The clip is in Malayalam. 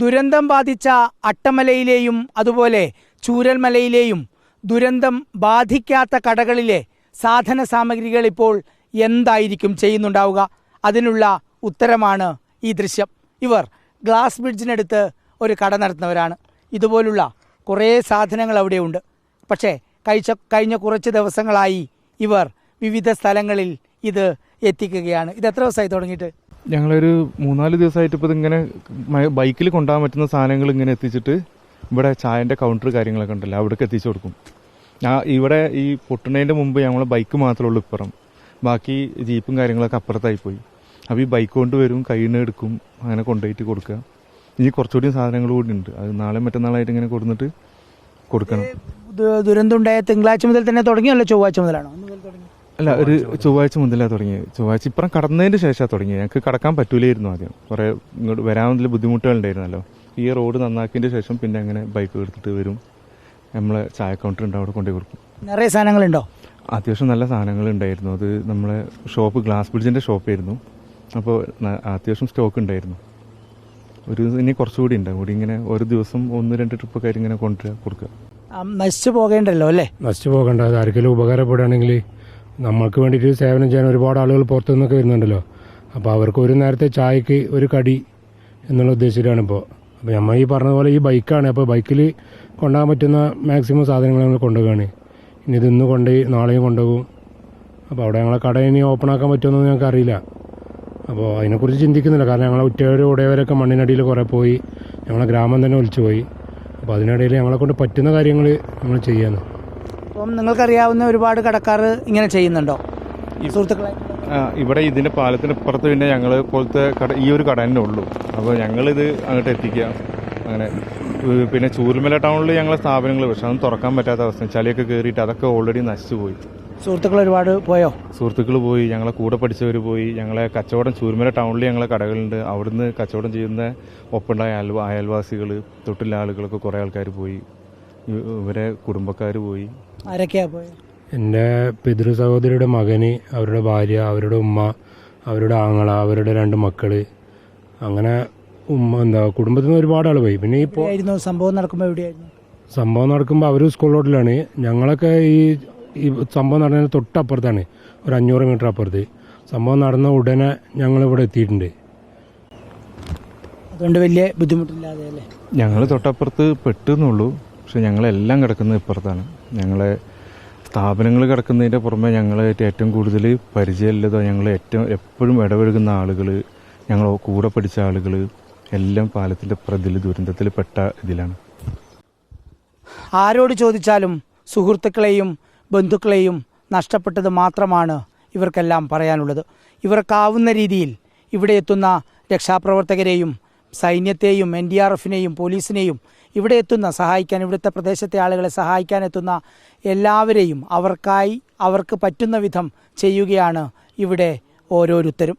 ദുരന്തം ബാധിച്ച അട്ടമലയിലെയും അതുപോലെ ചൂരൽമലയിലെയും ദുരന്തം ബാധിക്കാത്ത കടകളിലെ സാധന സാമഗ്രികൾ ഇപ്പോൾ എന്തായിരിക്കും ചെയ്യുന്നുണ്ടാവുക? അതിനുള്ള ഉത്തരമാണ് ഈ ദൃശ്യം. ഇവർ ഗ്ലാസ് ബ്രിഡ്ജിനടുത്ത് ഒരു കട നടത്തുന്നവരാണ്. ഇതുപോലുള്ള കുറേ സാധനങ്ങൾ അവിടെയുണ്ട്. പക്ഷേ കഴിഞ്ഞ കുറച്ച് ദിവസങ്ങളായി ഇവർ വിവിധ സ്ഥലങ്ങളിൽ ഇത് എത്തിക്കുകയാണ്. ഇത് എത്ര ദിവസമായി തുടങ്ങിയിട്ട്? ഞങ്ങളൊരു 3-4 ദിവസമായിട്ട് ഇപ്പോൾ ഇതിങ്ങനെ ബൈക്കിൽ കൊണ്ടുപോകാൻ പറ്റുന്ന സാധനങ്ങൾ ഇങ്ങനെ എത്തിച്ചിട്ട് ഇവിടെ ചായൻ്റെ കൗണ്ടർ കാര്യങ്ങളൊക്കെ ഉണ്ടല്ലോ അവിടേക്ക് എത്തിച്ചു കൊടുക്കും. ഇവിടെ ഈ പൊട്ടുന്നതിൻ്റെ മുമ്പ് ഞങ്ങൾ ബൈക്ക് മാത്രമേ ഉള്ളൂ ഇപ്പുറം, ബാക്കി ജീപ്പും കാര്യങ്ങളൊക്കെ അപ്പുറത്തായി പോയി. അപ്പോൾ ഈ ബൈക്ക് കൊണ്ട് വരും, കയ്യിൽ നിന്ന് എടുക്കും, അങ്ങനെ കൊണ്ടുപോയിട്ട് കൊടുക്കുക. ഇനി കുറച്ചുകൂടി സാധനങ്ങൾ കൂടി ഉണ്ട്, അത് നാളെ മറ്റന്നാളായിട്ട് ഇങ്ങനെ കൊടുത്തിട്ട് കൊടുക്കണം. ദുരന്തം ഉണ്ടായ തിങ്കളാഴ്ച മുതൽ തന്നെ തുടങ്ങിയല്ലോ? ചൊവ്വാഴ്ച മുതലാണോ? അല്ല, ഒരു ചൊവ്വാഴ്ച മുതലാണ് തുടങ്ങിയത്. ചൊവ്വാഴ്ച ഇപ്പുറം കടന്നതിന് ശേഷമാണ് തുടങ്ങിയത്. ഞങ്ങൾക്ക് കടക്കാൻ പറ്റൂലായിരുന്നു ആദ്യം, കുറേ ഇങ്ങോട്ട് വരാൻ ബുദ്ധിമുട്ടുകൾ ഉണ്ടായിരുന്നല്ലോ. ഈ റോഡ് നന്നാക്കിയതിൻ്റെ ശേഷം പിന്നെ അങ്ങനെ ബൈക്ക് എടുത്തിട്ട് വരും, നമ്മളെ ചായ കൗണ്ടർ ഉണ്ട്, അവിടെ കൊണ്ടുപോയി കൊടുക്കും. നിറയെ സാധനങ്ങളുണ്ടോ? അത്യാവശ്യം നല്ല സാധനങ്ങൾ ഉണ്ടായിരുന്നു. അത് നമ്മളെ ഷോപ്പ് ഗ്ലാസ് ബ്രിഡ്ജിൻ്റെ ഷോപ്പായിരുന്നു. അപ്പോൾ അത്യാവശ്യം സ്റ്റോക്ക് ഉണ്ടായിരുന്നു. ഇനി കുറച്ചുകൂടി ഉണ്ട്, കൂടി ഇങ്ങനെ ഒരു ദിവസം 1-2 ട്രിപ്പൊക്കെ ആയിട്ട് ഇങ്ങനെ കൊടുക്കുക. നശിച്ചു പോകേണ്ടല്ലോ അല്ലേ? നശിച്ചു പോകേണ്ട, അത് ആർക്കെങ്കിലും ഉപകാരപ്പെടുകയാണെങ്കിൽ നമ്മൾക്ക് വേണ്ടിയിട്ട് സേവനം ചെയ്യാൻ ഒരുപാട് ആളുകൾ പുറത്തു നിന്നൊക്കെ വരുന്നുണ്ടല്ലോ. അപ്പോൾ അവർക്ക് ഒരു നേരത്തെ ചായക്ക് ഒരു കടി എന്നുള്ള ഉദ്ദേശത്തിലാണ് ഇപ്പോൾ. അപ്പോൾ നമ്മൾ ഈ പറഞ്ഞതുപോലെ ഈ ബൈക്കാണ്, അപ്പോൾ ബൈക്കിൽ കൊണ്ടുപോകാൻ പറ്റുന്ന മാക്സിമം സാധനങ്ങൾ ഞങ്ങൾ കൊണ്ടുപോവുകയാണ്. ഇനി ഇന്ന് കൊണ്ടുപോയി നാളെയും കൊണ്ടുപോകും. അപ്പോൾ അവിടെ ഞങ്ങളെ കട ഇനി ഓപ്പൺ ആക്കാൻ പറ്റുമെന്നൊന്നും ഞങ്ങൾക്ക് അറിയില്ല. അപ്പോൾ അതിനെക്കുറിച്ച് ചിന്തിക്കുന്നില്ല, കാരണം ഞങ്ങളെ ഉറ്റവരും ഉടയവരൊക്കെ മണ്ണിനടിയിൽ കുറേ പോയി, ഞങ്ങളെ ഗ്രാമം തന്നെ ഒലിച്ചു പോയി. അപ്പോൾ അതിനിടയിൽ ഞങ്ങളെ കൊണ്ട് പറ്റുന്ന കാര്യങ്ങൾ നമ്മൾ ചെയ്യാന്ന്. അപ്പം നിങ്ങൾക്കറിയാവുന്ന ഒരുപാട് കടക്കാർ ഇങ്ങനെ ചെയ്യുന്നുണ്ടോ സുഹൃത്തുക്കളെ? ഇവിടെ ഇതിൻ്റെ പാലത്തിന് ഇപ്പുറത്ത് പിന്നെ ഞങ്ങൾ പോലത്തെ ഈ ഒരു കട തന്നെ ഉള്ളൂ. അപ്പോൾ ഞങ്ങളിത് അങ്ങോട്ട് എത്തിക്കുക. അങ്ങനെ പിന്നെ ചൂരൽമല ടൗണിൽ ഞങ്ങളെ സ്ഥാപനങ്ങൾ, പക്ഷെ അതൊന്നും തുറക്കാൻ പറ്റാത്ത അവസ്ഥ, ചളിയൊക്കെ കയറിയിട്ട് അതൊക്കെ ഓൾറെഡി നശിച്ചു പോയി. സുഹൃത്തുക്കൾ ഒരുപാട് പോയോ? സുഹൃത്തുക്കൾ പോയി, ഞങ്ങളെ കൂടെ പഠിച്ചവർ പോയി. ഞങ്ങളെ കച്ചവടം ചൂരൽമല ടൗണിൽ ഞങ്ങളെ കടകളുണ്ട്, അവിടുന്ന് കച്ചവടം ചെയ്യുന്ന ഒപ്പുണ്ടായ അയൽവാസികൾ, തൊട്ടുള്ള ആളുകളൊക്കെ കുറേ ആൾക്കാർ പോയി. ഇവരെ കുടുംബക്കാർ പോയി. ആരൊക്കെയാ പോയത്? എൻ്റെ പിതൃ സഹോദരിയുടെ മകന്, അവരുടെ ഭാര്യ, അവരുടെ ഉമ്മ, അവരുടെ ആങ്ങള, അവരുടെ 2 മക്കൾ, അങ്ങനെ കുടുംബത്തിൽ നിന്ന് ഒരുപാട് ആൾ പോയി. പിന്നെ ഇപ്പോൾ സംഭവം നടക്കുമ്പോൾ എവിടെയായിരുന്നു? സംഭവം നടക്കുമ്പോൾ അവർ സ്കൂൾ റോഡിലാണ്, ഞങ്ങളൊക്കെ ഈ സംഭവം നടന്നതിന് തൊട്ടപ്പുറത്താണ്, ഒരു 500 മീറ്റർ അപ്പുറത്ത്. സംഭവം നടന്ന ഉടനെ ഞങ്ങളിവിടെ എത്തിയിട്ടുണ്ട്. അതുകൊണ്ട് വലിയ ബുദ്ധിമുട്ടില്ലാതെ അല്ലേ? ഞങ്ങൾ തൊട്ടപ്പുറത്ത് പെട്ടുന്നുള്ളൂ, പക്ഷെ ഞങ്ങളെല്ലാം കിടക്കുന്നത് ഇപ്പുറത്താണ്. ഞങ്ങളെ സ്ഥാപനങ്ങൾ കിടക്കുന്നതിൻ്റെ പുറമെ ഞങ്ങളായിട്ട് ഏറ്റവും കൂടുതൽ പരിചയമുള്ളതോ ഞങ്ങൾ എപ്പോഴും ഇടപഴകുന്ന ആളുകൾ, ഞങ്ങൾ കൂടെ പഠിച്ച ആളുകൾ എല്ലാം പാലത്തിൻ്റെ പ്രതിൽ ദുരന്തത്തിൽ പെട്ട ഇതിലാണ്. ആരോട് ചോദിച്ചാലും സുഹൃത്തുക്കളെയും ബന്ധുക്കളെയും നഷ്ടപ്പെട്ടത് മാത്രമാണ് ഇവർക്കെല്ലാം പറയാനുള്ളത്. ഇവർക്കാവുന്ന രീതിയിൽ ഇവിടെ എത്തുന്ന രക്ഷാപ്രവർത്തകരെയും സൈന്യത്തെയും NDRFനെയും പോലീസിനെയും ഇവിടെ എത്തുന്ന സഹായിക്കാൻ, ഇവിടുത്തെ പ്രദേശത്തെ ആളുകളെ സഹായിക്കാൻ എത്തുന്ന എല്ലാവരെയും അവർക്ക് പറ്റുന്ന വിധം ചെയ്യുകയാണ് ഇവിടെ ഓരോരുത്തരും.